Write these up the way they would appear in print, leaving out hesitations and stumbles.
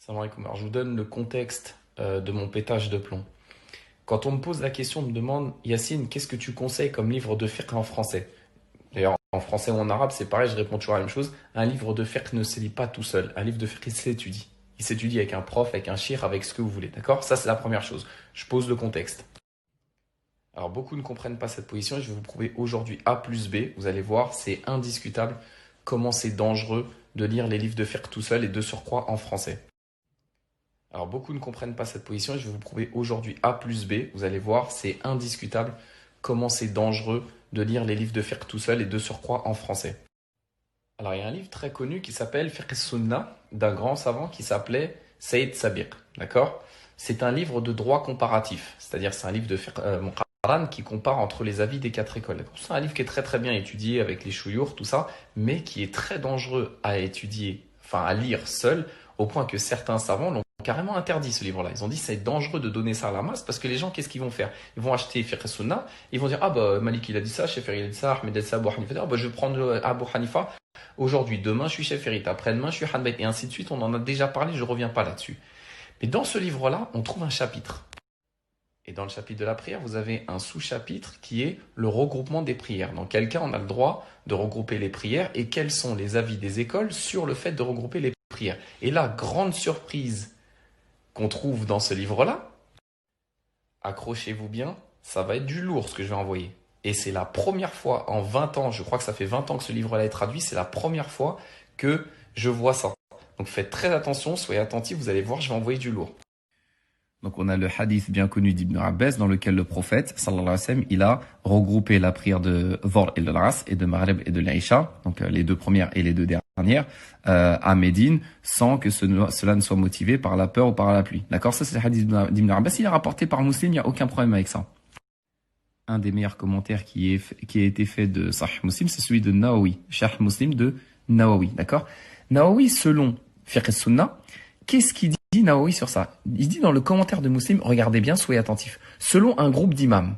Salam alaikum. Alors, je vous donne le contexte de mon pétage de plomb. Quand on me pose la question, on me demande, Yacine, qu'est-ce que tu conseilles comme livre de fiqh en français? D'ailleurs, en français ou en arabe, c'est pareil, je réponds toujours la même chose. Un livre de fiqh ne se lit pas tout seul. Un livre de fiqh, il s'étudie. Il s'étudie avec un prof, avec un shir, avec ce que vous voulez. D'accord? Ça, c'est la première chose. Je pose le contexte. Alors, beaucoup ne comprennent pas cette position et je vais vous prouver aujourd'hui A plus B. Vous allez voir, c'est indiscutable comment c'est dangereux de lire les livres de fiqh tout seul et de surcroît en français. Alors, beaucoup ne comprennent pas cette position et je vais vous prouver aujourd'hui A plus B. Vous allez voir, c'est indiscutable comment c'est dangereux de lire les livres de fiqh tout seul et de surcroît en français. Alors, il y a un livre très connu qui s'appelle Fiqh Sunnah d'un grand savant qui s'appelait Saïd Sabiq. D'accord? C'est un livre de droit comparatif, c'est-à-dire c'est un livre de fiqh Muqarran qui compare entre les avis des quatre écoles. C'est un livre qui est très très bien étudié avec les chouyours, tout ça, mais qui est très dangereux à étudier, enfin à lire seul, au point que certains savants l'ont carrément interdit ce livre-là. Ils ont dit c'est dangereux de donner ça à la masse parce que les gens, qu'est-ce qu'ils vont faire? Ils vont acheter Fiqh Sunnah, ils vont dire ah bah Malik il a dit ça, Shafi'i il a dit ça, Ahmed a dit ça, Abu Hanifa, ah bah je vais prendre Abu Hanifa. Aujourd'hui, demain je suis Shafi'i, après-demain je suis Hanbali et ainsi de suite. On en a déjà parlé, je reviens pas là-dessus. Mais dans ce livre-là, on trouve un chapitre. Et dans le chapitre de la prière, vous avez un sous-chapitre qui est le regroupement des prières. Dans quel cas on a le droit de regrouper les prières et quels sont les avis des écoles sur le fait de regrouper les prières. Et là, grande surprise qu'on trouve dans ce livre-là, accrochez-vous bien, ça va être du lourd ce que je vais envoyer. Et c'est la première fois en 20 ans, je crois que ça fait 20 ans que ce livre-là est traduit, c'est la première fois que je vois ça. Donc faites très attention, soyez attentifs, vous allez voir, je vais envoyer du lourd. Donc on a le hadith bien connu d'Ibn Abbas dans lequel le prophète, sallallahu alayhi wa sallam, il a regroupé la prière de Dhuhr et de l'Asr et de Maghrib et de l'Isha, donc les deux premières et les deux dernières, à Médine, sans que cela ne soit motivé par la peur ou par la pluie. D'accord? Ça c'est le hadith d'Ibn Abbas, il est rapporté par Muslim, il n'y a aucun problème avec ça. Un des meilleurs commentaires qui a été fait de Sahih Muslim, c'est celui de Nawawi, Sharh Muslim de Nawawi, d'accord? Nawawi, selon Fiqh Sunnah, qu'est-ce qu'il dit Nawawi sur ça? Il dit dans le commentaire de Muslim, regardez bien, soyez attentifs. Selon un groupe d'imams,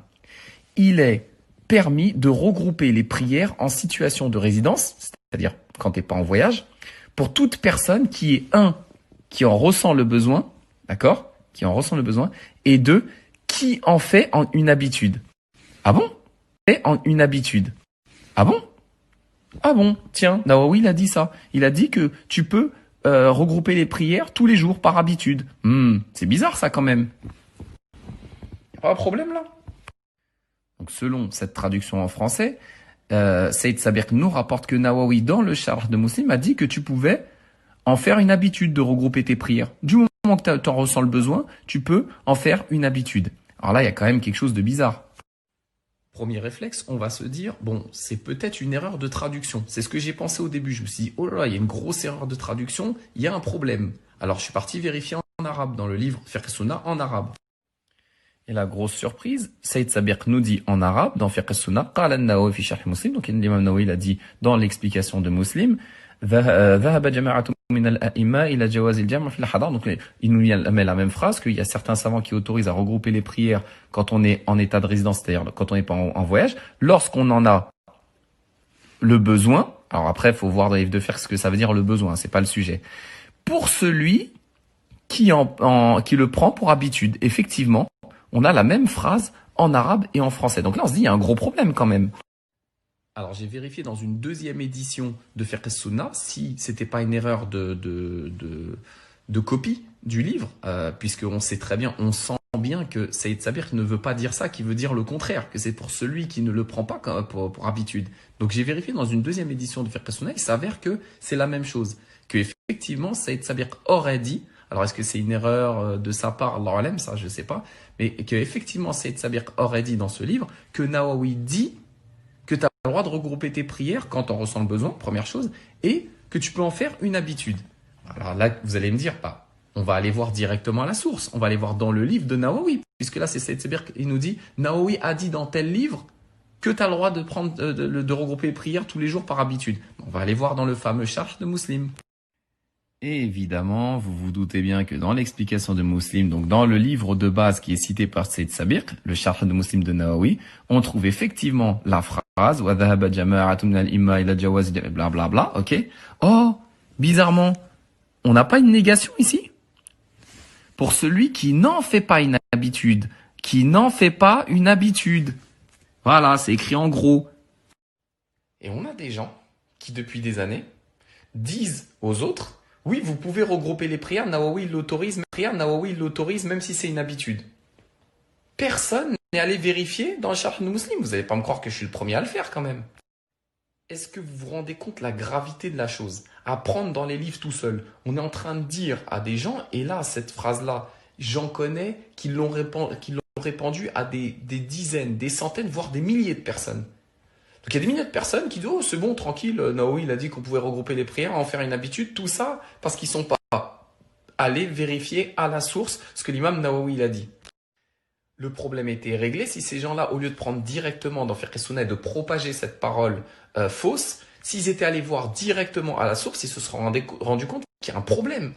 il est permis de regrouper les prières en situation de résidence, c'est-à-dire quand tu n'es pas en voyage, pour toute personne qui est qui en ressent le besoin, d'accord? Qui en ressent le besoin, et deux, qui en fait en une habitude. Ah bon? Fait en une habitude. Ah bon? Ah bon? Tiens, Nawawi, il a dit ça. Il a dit que tu peux regrouper les prières tous les jours par habitude. C'est bizarre ça quand même. Y a pas de problème là. Donc selon cette traduction en français, Saïd Sabiq nous rapporte que Nawawi dans le Sharh de Muslim a dit que tu pouvais en faire une habitude de regrouper tes prières. Du moment que tu en ressens le besoin, tu peux en faire une habitude. Alors là, il y a quand même quelque chose de bizarre. Premier réflexe, on va se dire, bon, c'est peut-être une erreur de traduction. C'est ce que j'ai pensé au début. Je me suis dit, oh là là, il y a une grosse erreur de traduction, il y a un problème. Alors je suis parti vérifier en arabe, dans le livre Fiqh Sunnah en arabe. Et la grosse surprise, Saïd Sabiq nous dit en arabe, dans Fiqh Sunnah, Qala an-Nawawi fi Sharh Muslim, donc l'imam Nawawi l'a dit dans l'explication de Muslim, ذهب جماعة من الأئمة إلى جواز الجمع في الحضر. Donc il nous met la même phrase qu'il y a certains savants qui autorisent à regrouper les prières quand on est en état de résidence, c'est-à-dire quand on n'est pas en voyage, lorsqu'on en a le besoin. Alors après, il faut voir dans les livres de fiqh ce que ça veut dire le besoin, c'est pas le sujet. Pour celui qui le prend pour habitude, effectivement, on a la même phrase en arabe et en français. Donc là, on se dit il y a un gros problème quand même. Alors j'ai vérifié dans une deuxième édition de Fiqh Sunnah si c'était pas une erreur de copie du livre, puisqu'on sait très bien, on sent bien que Saïd Sabiq ne veut pas dire ça, qui veut dire le contraire, que c'est pour celui qui ne le prend pas pour habitude. Donc j'ai vérifié dans une deuxième édition de Fiqh Sunnah, il s'avère que c'est la même chose, que effectivement Saïd Sabiq aurait dit, alors est-ce que c'est une erreur de sa part, Allah alam, ça je sais pas, mais que effectivement Saïd Sabiq aurait dit dans ce livre que Nawawi dit que tu as le droit de regrouper tes prières quand on ressent le besoin, première chose, et que tu peux en faire une habitude. Alors là, vous allez me dire, on va aller voir directement à la source, on va aller voir dans le livre de Nawawi, puisque là, c'est Saïd Sabiq, il nous dit, Nawawi a dit dans tel livre que tu as le droit de regrouper les prières tous les jours par habitude. On va aller voir dans le fameux Sharh de Muslim. Et évidemment, vous vous doutez bien que dans l'explication de Muslim, donc dans le livre de base qui est cité par Saïd Sabiq, le Sharh de Muslim de Nawawi, on trouve effectivement la phrase wa dhahaba jama'atun min al-imma ila jawaz blablabla, ok? Oh, bizarrement, on n'a pas une négation ici? pour celui qui n'en fait pas une habitude. Qui n'en fait pas une habitude. Voilà, c'est écrit en gros. Et on a des gens qui, depuis des années, disent aux autres, oui, vous pouvez regrouper les prières, Nawawi l'autorise, même si c'est une habitude. Personne n'est allé vérifier dans le Sharh al-Muslim. Vous n'allez pas me croire que je suis le premier à le faire quand même. Est-ce que vous vous rendez compte la gravité de la chose? À prendre dans les livres tout seul. On est en train de dire à des gens, et là, cette phrase-là, j'en connais qui l'ont répandue à des dizaines, des centaines, voire des milliers de personnes. Donc il y a des milliers de personnes qui disent, oh c'est bon, tranquille, Nawawi il a dit qu'on pouvait regrouper les prières, en faire une habitude, tout ça, parce qu'ils ne sont pas allés vérifier à la source ce que l'imam Nawawi il a dit. Le problème était réglé si ces gens-là, au lieu de prendre directement dans Fiqh Sunna et de propager cette parole fausse, s'ils étaient allés voir directement à la source, ils se seraient rendu compte qu'il y a un problème.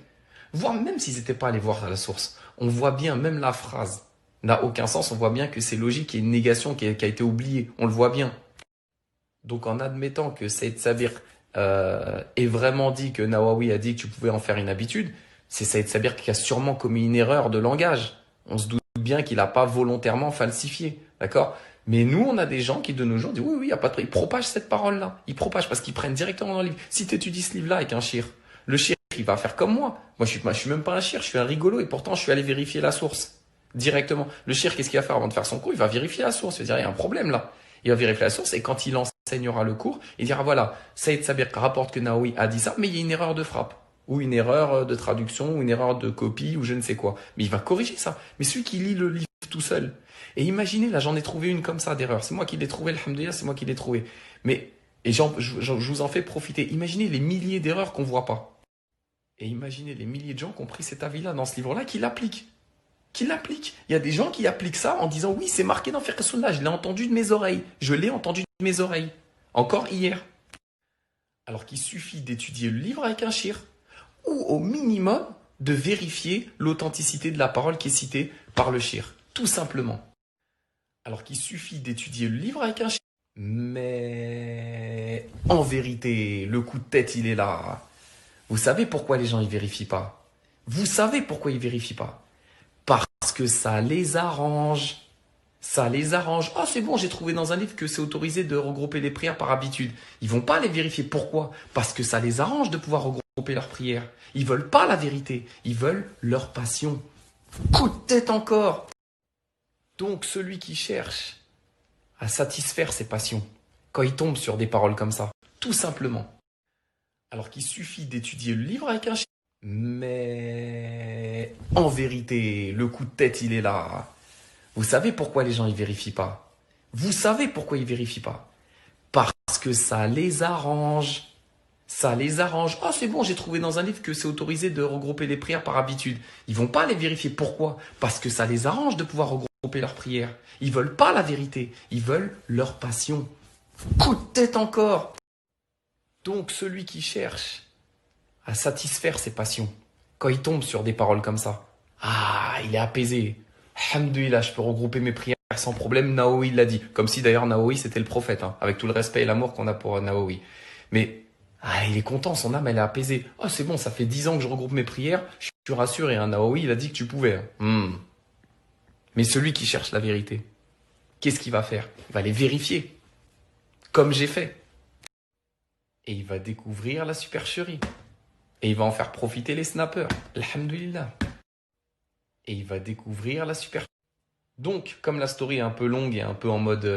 Voire même s'ils n'étaient pas allés voir à la source. On voit bien, même la phrase n'a aucun sens, on voit bien que c'est logique, qu'il y a une négation qui a été oubliée, on le voit bien. Donc en admettant que Saïd Sabir ait vraiment dit que Nawawi a dit que tu pouvais en faire une habitude, c'est Saïd Sabir qui a sûrement commis une erreur de langage. On se doute bien qu'il n'a pas volontairement falsifié, d'accord? Mais nous, on a des gens qui de nos jours disent oui, oui, il y a pas de problème. Ils propagent cette parole-là. Ils propagent parce qu'ils prennent directement dans le livre. Si tu étudies ce livre-là avec un shir, le shir, il va faire comme moi. Moi, je suis même pas un shir, je suis un rigolo et pourtant, je suis allé vérifier la source directement. Le shir, qu'est-ce qu'il va faire avant de faire son cours? Il va vérifier la source. Il va dire, il y a un problème là. Il va vérifier la source et quand il enseignera le cours, il dira voilà, Saïd Sabir rapporte que Nawawi a dit ça, mais il y a une erreur de frappe, ou une erreur de traduction, ou une erreur de copie, ou je ne sais quoi. Mais il va corriger ça. Mais celui qui lit le livre tout seul, et imaginez, là j'en ai trouvé une comme ça d'erreur, c'est moi qui l'ai trouvé, alhamdoulilah, c'est moi qui l'ai trouvé. Mais, et je vous en fais profiter, imaginez les milliers d'erreurs qu'on voit pas. Et imaginez les milliers de gens qui ont pris cet avis-là dans ce livre-là, qui l'appliquent. Qui l'appliquent. Il y a des gens qui appliquent ça en disant oui, c'est marqué dans Fiqh Sunna, je l'ai entendu de mes oreilles. Je l'ai entendu de mes oreilles. Encore hier. Alors qu'il suffit d'étudier le livre avec un shir. Ou au minimum de vérifier l'authenticité de la parole qui est citée par le shir. Tout simplement. Alors qu'il suffit d'étudier le livre avec un shir. Mais en vérité, le coup de tête, il est là. Vous savez pourquoi les gens ne vérifient pas? Vous savez pourquoi ils ne vérifient pas? Parce que ça les arrange. Ça les arrange. Ah, c'est bon, j'ai trouvé dans un livre que c'est autorisé de regrouper les prières par habitude. Ils vont pas les vérifier. Pourquoi? Parce que ça les arrange de pouvoir regrouper leurs prières. Ils veulent pas la vérité. Ils veulent leur passion. Coup de tête encore. Donc, celui qui cherche à satisfaire ses passions, quand il tombe sur des paroles comme ça, tout simplement, alors qu'il suffit d'étudier le livre avec un chien. Mais en vérité, le coup de tête, il est là. Vous savez pourquoi les gens ne vérifient pas? Vous savez pourquoi ils ne vérifient pas? Parce que ça les arrange. Ça les arrange. Ah, c'est bon, j'ai trouvé dans un livre que c'est autorisé de regrouper les prières par habitude. Ils vont pas les vérifier. Pourquoi? Parce que ça les arrange de pouvoir regrouper leurs prières. Ils veulent pas la vérité. Ils veulent leur passion. Coup de tête encore. Donc, celui qui cherche à satisfaire ses passions, quand il tombe sur des paroles comme ça, ah, il est apaisé. Alhamdoulilah, je peux regrouper mes prières sans problème. Nawawi l'a dit. Comme si d'ailleurs Nawawi c'était le prophète, hein, avec tout le respect et l'amour qu'on a pour Nawawi. Mais il est content, son âme elle est apaisée. Oh c'est bon, ça fait 10 ans que je regroupe mes prières, je suis rassuré. Hein, Nawawi il a dit que tu pouvais. Mais celui qui cherche la vérité, qu'est-ce qu'il va faire? Il va les vérifier, comme j'ai fait. Et il va découvrir la supercherie. Et il va en faire profiter les snappers. Alhamdoulilah. Et il va découvrir la supercherie. Donc, comme la story est un peu longue et un peu en mode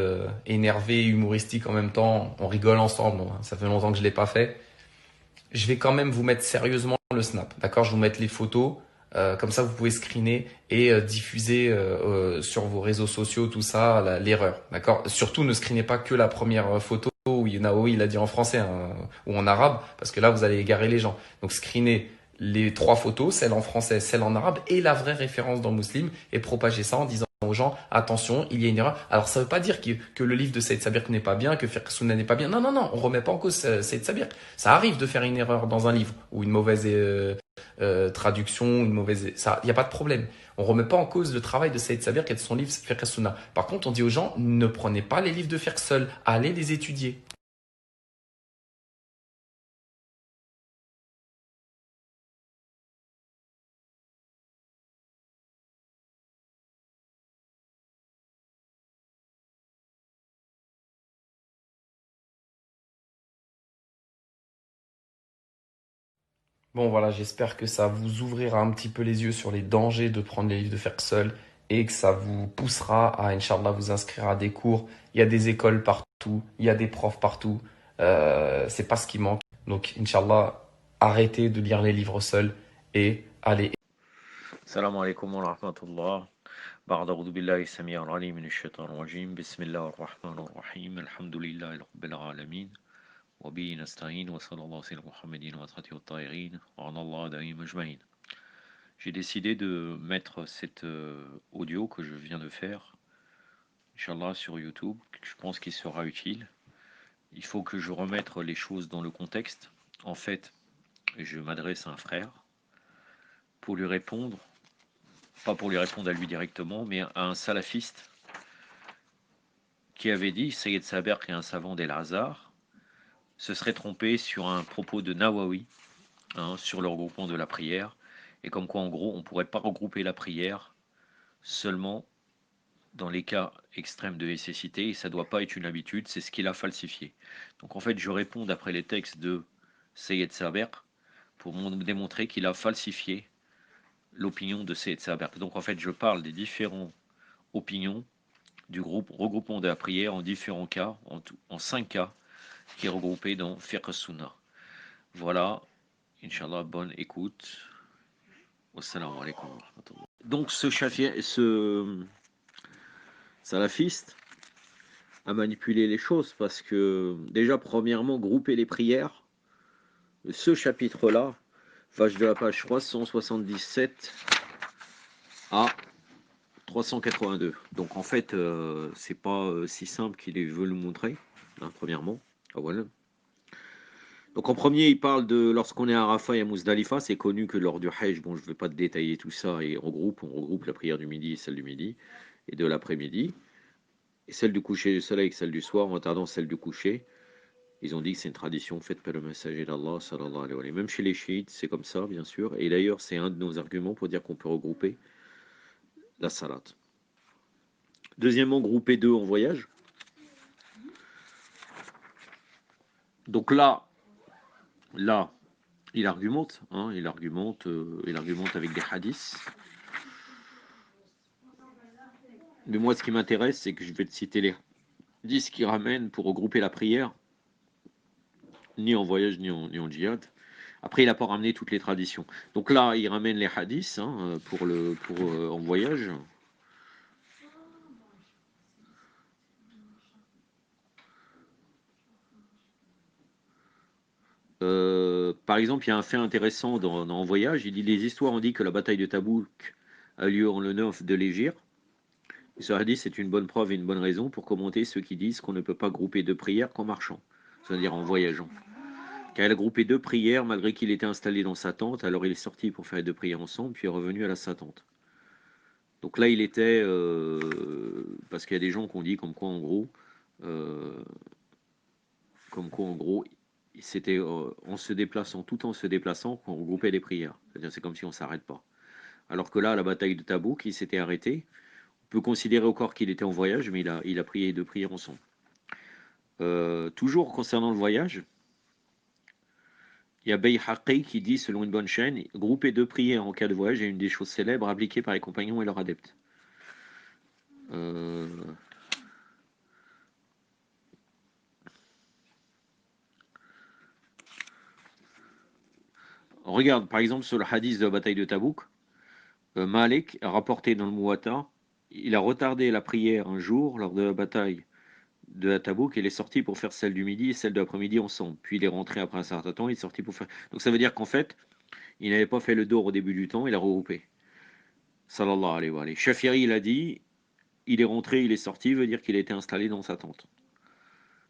énervé, humoristique en même temps, on rigole ensemble, hein, ça fait longtemps que je ne l'ai pas fait, je vais quand même vous mettre sérieusement le snap, d'accord? Je vais vous mettre les photos, comme ça vous pouvez screener et diffuser sur vos réseaux sociaux, tout ça, l'erreur, d'accord? Surtout ne screenez pas que la première photo où Nawawi il a dit en français hein, ou en arabe, parce que là vous allez égarer les gens. Donc screenez les 3 photos, celle en français, celle en arabe et la vraie référence dans Muslim et propagez ça en disant aux gens, attention, il y a une erreur. Alors ça veut pas dire que le livre de Saïd Sabir n'est pas bien, que Fiqh Sunna n'est pas bien. Non, non, non, on remet pas en cause Saïd Sabir. Ça arrive de faire une erreur dans un livre ou une mauvaise traduction, une mauvaise... Ça, il n'y a pas de problème. On remet pas en cause le travail de Saïd Sabir qui est de son livre Fiqh Sunna. Par contre, on dit aux gens, ne prenez pas les livres de Fiqh seuls, allez les étudier. Bon, voilà, j'espère que ça vous ouvrira un petit peu les yeux sur les dangers de prendre les livres de fiqh seul et que ça vous poussera à, Inch'Allah, vous inscrire à des cours. Il y a des écoles partout, il y a des profs partout. C'est pas ce qui manque. Donc, Inch'Allah, arrêtez de lire les livres seuls et allez. السلام عليكم ورحمة الله. بعد أعوذ بالله السميع العليم من الشيطان الرجيم. بسم الله الرحمن الرحيم. الحمد لله رب العالمين وبه نستعين وصلى الله على محمد وصحبه الطاهرين وعلى الله دائما أجمعين. J'ai décidé de mettre cet audio que je viens de faire, Inch'Allah, sur YouTube. Je pense qu'il sera utile. Il faut que je remette les choses dans le contexte. En fait, je m'adresse à un frère pour lui répondre, pas pour lui répondre à lui directement, mais à un salafiste qui avait dit, Sayyid Saber, qui est un savant d'El-Azhar, se serait trompé sur un propos de Nawawi, sur le regroupement de la prière, et comme quoi en gros on ne pourrait pas regrouper la prière seulement dans les cas extrêmes de nécessité, et ça ne doit pas être une habitude, c'est ce qu'il a falsifié. Donc en fait je réponds d'après les textes de Sayyid Saber pour démontrer qu'il a falsifié l'opinion de Sayyid Saber. Donc en fait je parle des différentes opinions du regroupement de la prière en différents cas, en 5 cas, qui est regroupé dans Fiqh Sunnah. Voilà, Inch'Allah, bonne écoute. Wassalamu alaikum wa rahmatullah. Donc ce salafiste a manipulé les choses parce que déjà premièrement grouper les prières, ce chapitre-là, page de la page 377 à 382. Donc en fait c'est pas si simple qu'il veut le montrer, premièrement. Ah, voilà. Donc en premier, il parle de lorsqu'on est à Arafat et à Muzdalifa, c'est connu que lors du Hajj, bon je ne vais pas te détailler tout ça, et on regroupe la prière du midi et celle du midi, et de l'après-midi, et celle du coucher du soleil et celle du soir, en attendant celle du coucher. Ils ont dit que c'est une tradition faite par le messager d'Allah, sallallahu alayhi wa sallam. Même chez les chiites, c'est comme ça, bien sûr, et d'ailleurs c'est un de nos arguments pour dire qu'on peut regrouper la salat. Deuxièmement, grouper deux en voyage. Donc là, il argumente, il argumente avec des hadiths. Mais moi, ce qui m'intéresse, c'est que je vais te citer les hadiths qui ramènent pour regrouper la prière, ni en voyage, ni en djihad. Après, il n'a pas ramené toutes les traditions. Donc là, il ramène les hadiths en voyage. Par exemple, il y a un fait intéressant en voyage. Il dit les histoires ont dit que la bataille de Tabouk a lieu en le 9 de l'Hégire. Ce hadith c'est une bonne preuve et une bonne raison pour commenter ceux qui disent qu'on ne peut pas grouper deux prières qu'en marchant, c'est-à-dire en voyageant. Car il a groupé deux prières malgré qu'il était installé dans sa tente, alors il est sorti pour faire les deux prières ensemble, puis est revenu à sa tente. Donc là, il était, parce qu'il y a des gens qui ont dit euh, comme quoi en gros, c'était en se déplaçant, tout en se déplaçant, qu'on regroupait les prières. C'est-à-dire, c'est comme si on s'arrête pas. Alors que là, à la bataille de Tabouk, il s'était arrêté. On peut considérer encore qu'il était en voyage, mais il a prié les deux prières ensemble. Toujours concernant le voyage, il y a Bayhaqi qui dit, selon une bonne chaîne, grouper deux prières en cas de voyage est une des choses célèbres appliquées par les compagnons et leurs adeptes. Euh, on regarde par exemple sur le hadith de la bataille de Tabouk, Malik a rapporté dans le Muwatta, il a retardé la prière un jour lors de la bataille de la Tabouk, il est sorti pour faire celle du midi et celle de l'après-midi ensemble. Puis il est rentré après un certain temps, il est sorti pour faire. Donc ça veut dire qu'en fait, il n'avait pas fait le dor au début du temps, il a regroupé. Sallallahu alayhi wa alayhi. Shafiri, il a dit, il est rentré, il est sorti, veut dire qu'il a été installé dans sa tente.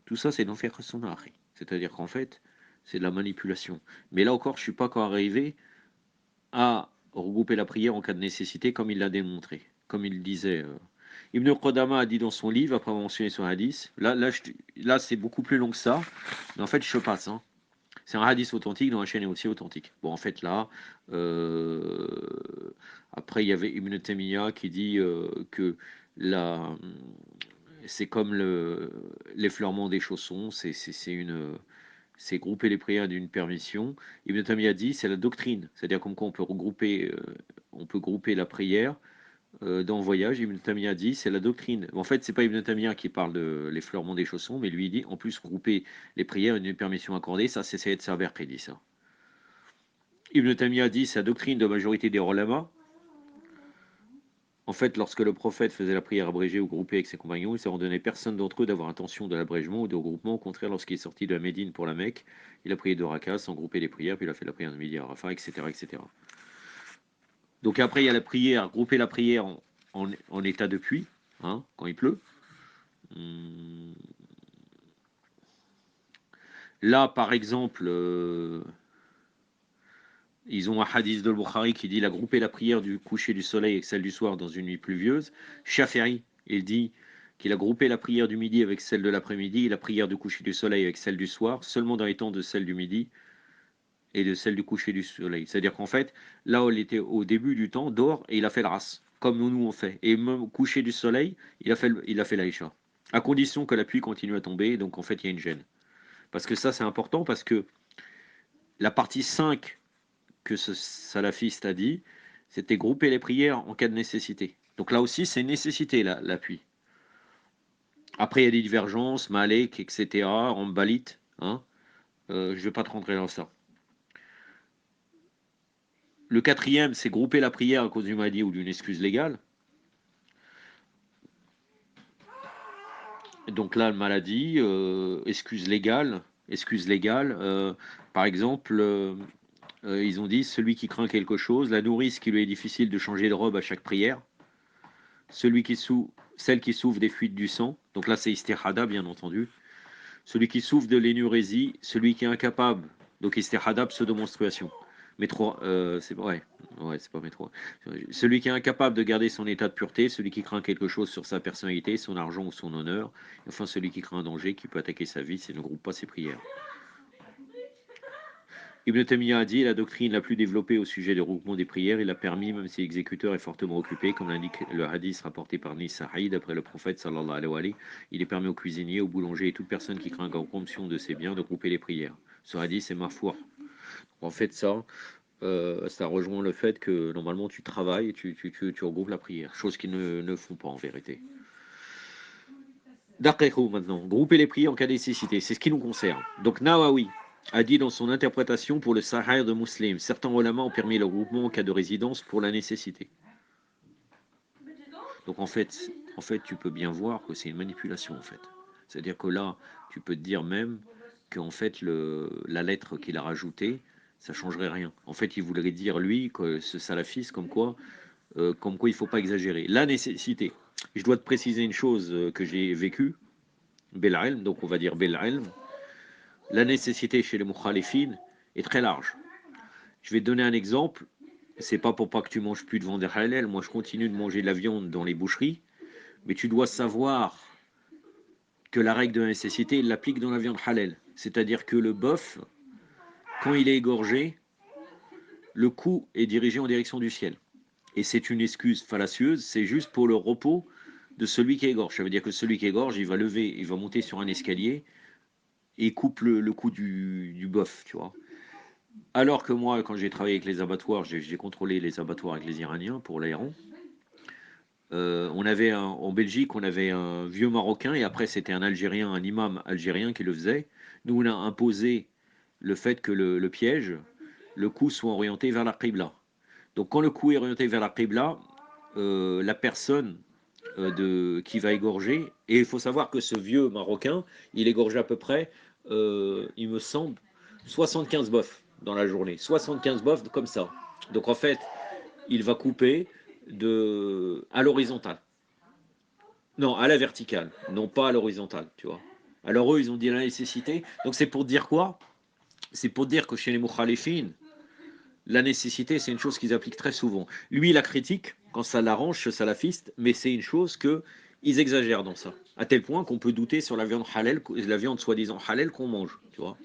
Tout ça, c'est dans Fiqh Sunnah. C'est-à-dire qu'en fait, c'est de la manipulation. Mais là encore, je ne suis pas encore arrivé à regrouper la prière en cas de nécessité, comme il l'a démontré. Comme il disait. Ibn Qudama a dit dans son livre, après avoir mentionné son hadith, là c'est beaucoup plus long que ça, mais en fait, je passe. C'est un hadith authentique dont la chaîne est aussi authentique. Bon, en fait, là, après, il y avait Ibn Taymiyyah qui dit que la, c'est comme l'effleurement des chaussons, c'est une, c'est grouper les prières d'une permission. Ibn Taymiyyah dit c'est la doctrine, c'est-à-dire comme quoi on peut grouper la prière dans le voyage. Ibn Taymiyyah dit c'est la doctrine. En fait, c'est pas Ibn Taymiyyah qui parle de l'effleurement des chaussons, mais lui il dit en plus grouper les prières d'une permission accordée, ça c'est Sayyid Saber qui dit ça. Ibn Taymiyyah dit c'est la doctrine de la majorité des ulama. En fait, lorsque le prophète faisait la prière abrégée ou groupée avec ses compagnons, il s'est ordonné personne d'entre eux d'avoir intention de l'abrégement ou de regroupement. Au contraire, lorsqu'il est sorti de la Médine pour la Mecque, il a prié 2 rakas sans grouper les prières, puis il a fait la prière de midi à Arafat, etc., etc. Donc après, il y a la prière, grouper la prière en état de pluie, hein, quand il pleut. Là, par exemple, ils ont un hadith de Bukhari qui dit il a groupé la prière du coucher du soleil avec celle du soir dans une nuit pluvieuse. Shafi'i, il dit qu'il a groupé la prière du midi avec celle de l'après-midi et la prière du coucher du soleil avec celle du soir, seulement dans les temps de celle du midi et de celle du coucher du soleil. C'est-à-dire qu'en fait, là où il était au début du temps, dehors, et il a fait le ras, comme nous on fait. Et même au coucher du soleil, il a fait l'Aïcha. À condition que la pluie continue à tomber, donc en fait, il y a une gêne. Parce que ça, c'est important, parce que la partie 5 que ce salafiste a dit, c'était grouper les prières en cas de nécessité. Donc là aussi, c'est une nécessité, l'appui. Après, il y a des divergences, Malek, etc., Rambalit. Hein, je ne vais pas te rentrer dans ça. Le quatrième, c'est grouper la prière à cause d'une maladie ou d'une excuse légale. Donc là, maladie, excuse légale. Par exemple, ils ont dit celui qui craint quelque chose, la nourrice qui lui est difficile de changer de robe à chaque prière, celle qui souffre des fuites du sang. Donc là, c'est istihada, bien entendu. Celui qui souffre de l'énurésie, celui qui est incapable. Donc istihada, pseudo-menstruation. Métro, c'est pas métro. Celui qui est incapable de garder son état de pureté, celui qui craint quelque chose sur sa personnalité, son argent ou son honneur, enfin celui qui craint un danger qui peut attaquer sa vie, s'il ne groupe pas ses prières. Ibn Taymiyyah a dit la doctrine la plus développée au sujet du regroupement des prières, il a permis, même si l'exécuteur est fortement occupé, comme l'indique le hadith rapporté par Nisaïd après le prophète sallallahu alayhi wa sallam, il est permis aux cuisiniers, aux boulangers et toute personne qui craint corruption de ses biens de grouper les prières. Ce hadith est marfoua. En fait, ça rejoint le fait que normalement tu travailles et tu regroupes la prière, chose qu'ils ne font pas en vérité. Daqiqou maintenant, grouper les prières en cas de nécessité, c'est ce qui nous concerne. Donc Nawawi a dit dans son interprétation pour le Sahih de Muslim, certains ulama ont permis le groupement en cas de résidence pour la nécessité. Donc en fait, tu peux bien voir que c'est une manipulation en fait. C'est-à-dire que là, tu peux te dire même qu'en fait la lettre qu'il a rajoutée, ça changerait rien. En fait, il voudrait dire lui que ce salafiste comme quoi il ne faut pas exagérer. La nécessité. Je dois te préciser une chose que j'ai vécue, Bel Ilm, donc on va dire Bel Ilm. La nécessité chez les mukhalifines est très large. Je vais te donner un exemple. C'est pas pour pas que tu manges plus de viande halal. Moi, je continue de manger de la viande dans les boucheries. Mais tu dois savoir que la règle de la nécessité, il l'applique dans la viande halal. C'est-à-dire que le bœuf, quand il est égorgé, le cou est dirigé en direction du ciel. Et c'est une excuse fallacieuse, c'est juste pour le repos de celui qui égorge. Ça veut dire que celui qui égorge, il va monter sur un escalier et coupe le cou du bœuf, tu vois. Alors que moi, quand j'ai travaillé avec les abattoirs, j'ai contrôlé les abattoirs avec les Iraniens pour l'Iran. En Belgique, on avait un vieux Marocain et après c'était un Algérien, un imam algérien qui le faisait. Nous, on a imposé le fait que le piège, le cou soit orienté vers la Qibla. Donc quand le cou est orienté vers la Qibla, la personne qui va égorger, et il faut savoir que ce vieux Marocain, il égorge à peu près, il me semble, 75 bœufs dans la journée. 75 bœufs comme ça. Donc en fait, il va couper à l'horizontale. Non, à la verticale, non pas à l'horizontale, tu vois. Alors eux, ils ont dit la nécessité. Donc c'est pour dire quoi? C'est pour dire que chez les mukhalifines, la nécessité, c'est une chose qu'ils appliquent très souvent. Lui, il la critique quand ça l'arrange, ce salafiste, mais c'est une chose que ils exagèrent dans ça. À tel point qu'on peut douter sur la viande halal, la viande soi-disant halal qu'on mange, tu vois.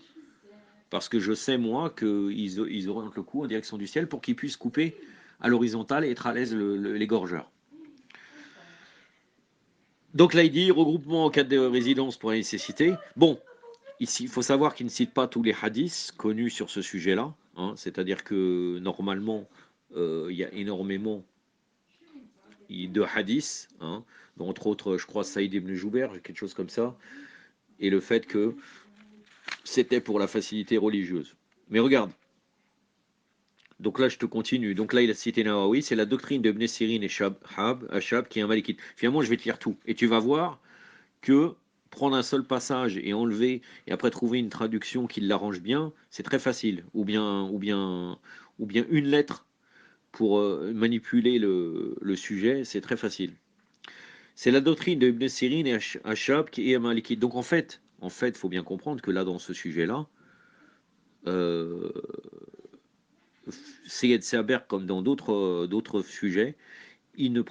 Parce que je sais, moi, qu'ils orientent le cou en direction du ciel pour qu'ils puissent couper à l'horizontale et être à l'aise l'égorgeur. Donc là, il dit regroupement en cas de résidence pour la nécessité. Bon, Ici, il faut savoir qu'il ne cite pas tous les hadiths connus sur ce sujet-là, hein, c'est-à-dire que normalement, il y a énormément de hadiths, hein, dont, entre autres, je crois, Saïd ibn Jouber, quelque chose comme ça, et le fait que c'était pour la facilité religieuse. Mais regarde, donc là, je te continue. Donc là, il a cité Nawawi, c'est la doctrine de Ibn Sirin et Ashab qui est un malikite. Finalement, je vais te lire tout. Et tu vas voir que prendre un seul passage et enlever, et après trouver une traduction qui l'arrange bien, c'est très facile. Ou bien une lettre pour manipuler le sujet, c'est très facile. C'est la doctrine de Ibn Sirin et Ashab qui est un malikite. Donc faut bien comprendre que là, dans ce sujet-là, euh, Syed Saber, comme dans d'autres sujets, il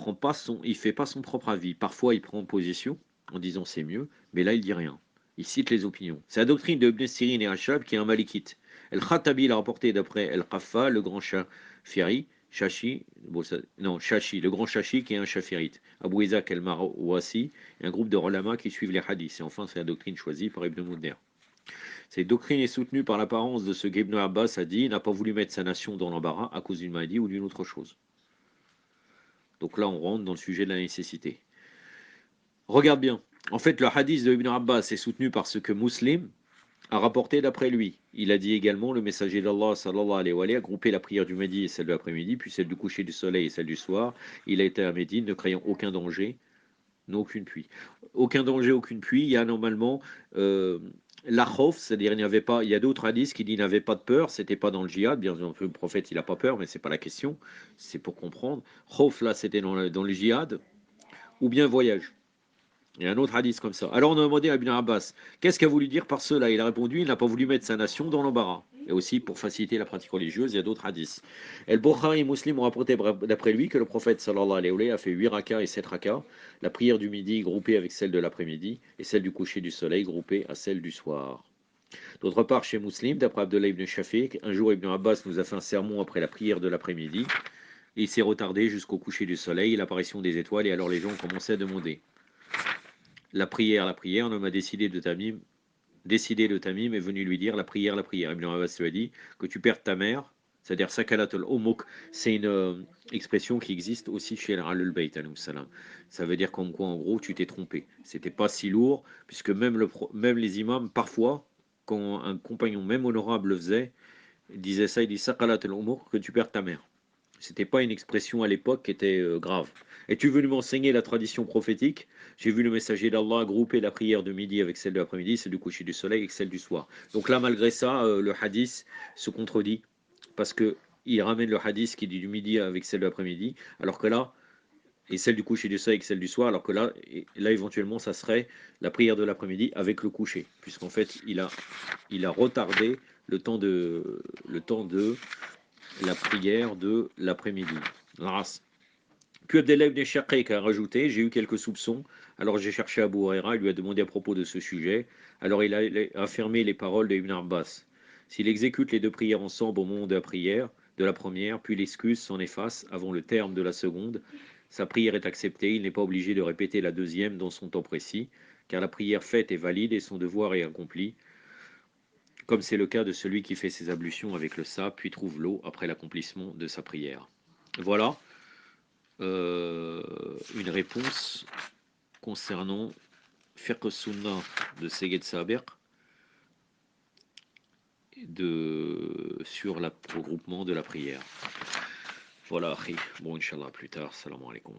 fait pas son propre avis. Parfois, il prend position en disant c'est mieux, mais là, il dit rien. Il cite les opinions. C'est la doctrine de Ibn Sirin et Ashab qui est un malikite. El-Khattabi l'a rapporté d'après El-Qaffa, le grand Shafiri, Shashi, bon, non, Shashi, le grand Shashi qui est un Shafirite. Abu Isaac El-Marwasi et un groupe de Rolama qui suivent les hadiths. Et enfin, c'est la doctrine choisie par Ibn Mudner. Cette doctrine est soutenue par l'apparence de ce qu'Ibn Abbas a dit, n'a pas voulu mettre sa nation dans l'embarras à cause d'une maladie ou d'une autre chose. Donc là, on rentre dans le sujet de la nécessité. Regarde bien. En fait, le hadith de Ibn Abbas est soutenu par ce que Muslim a rapporté d'après lui. Il a dit également, le messager d'Allah sallallahu alayhi wa sallam, a groupé la prière du midi et celle de l'après-midi, puis celle du coucher du soleil et celle du soir. Il a été à Médine, ne craignant aucun danger, non aucune pluie. Aucun danger, aucune pluie. Il y a normalement la khawf, c'est-à-dire il y a d'autres hadiths qui disent qu'il n'avait pas de peur, c'était pas dans le djihad, bien sûr, le prophète il n'a pas peur, mais c'est pas la question, c'est pour comprendre. Khawf là, c'était dans le djihad, ou bien voyage. Il y a un autre hadith comme ça. Alors on a demandé à Ibn Abbas, qu'est-ce qu'a voulu dire par cela? Il a répondu, il n'a pas voulu mettre sa nation dans l'embarras. Et aussi pour faciliter la pratique religieuse, il y a d'autres hadiths. El Bukhari et Muslim ont rapporté d'après lui que le prophète sallallahu alayhi wa sallam a fait 8 rakas et 7 rakas, la prière du midi groupée avec celle de l'après-midi et celle du coucher du soleil groupée à celle du soir. D'autre part, chez Muslim, d'après Abdullah ibn Shafiq, un jour Ibn Abbas nous a fait un sermon après la prière de l'après-midi et il s'est retardé jusqu'au coucher du soleil et l'apparition des étoiles et alors les gens ont commencé à demander la prière, un homme a décidé de Tamim est venu lui dire la prière, la prière. Ibn Abbas lui a dit que tu perds ta mère, c'est-à-dire Sakalatul Omok, c'est une expression qui existe aussi chez Al Bayt, salam. Ça veut dire comme quoi, en gros, tu t'es trompé. C'était pas si lourd, puisque même les imams, parfois, quand un compagnon même honorable le faisait, disait ça, il dit Sakalatul Omok, que tu perds ta mère. C'était pas une expression à l'époque qui était grave. Es-tu venu m'enseigner la tradition prophétique? J'ai vu le messager d'Allah grouper la prière de midi avec celle de l'après-midi, celle du coucher du soleil et celle du soir. Donc là, malgré ça, le hadith se contredit parce que il ramène le hadith qui dit du midi avec celle de l'après-midi, alors que là, et celle du coucher du soleil avec celle du soir, alors que là éventuellement, ça serait la prière de l'après-midi avec le coucher, puisqu'en fait, il a retardé le temps de la prière de l'après-midi. Puis Abdellah ibn Shaqiq a rajouté, j'ai eu quelques soupçons, alors j'ai cherché Abu Huraira, il lui a demandé à propos de ce sujet, alors il a affirmé les paroles de Ibn Abbas. S'il exécute les deux prières ensemble au moment de la prière, de la première, puis l'excuse s'en efface avant le terme de la seconde, sa prière est acceptée, il n'est pas obligé de répéter la deuxième dans son temps précis, car la prière faite est valide et son devoir est accompli, comme c'est le cas de celui qui fait ses ablutions avec le sable, puis trouve l'eau après l'accomplissement de sa prière. Voilà une réponse concernant Fiqh Sunnah de Seged Saber sur le regroupement de la prière. Voilà, bon, Inch'Allah, plus tard. Salam alaikum.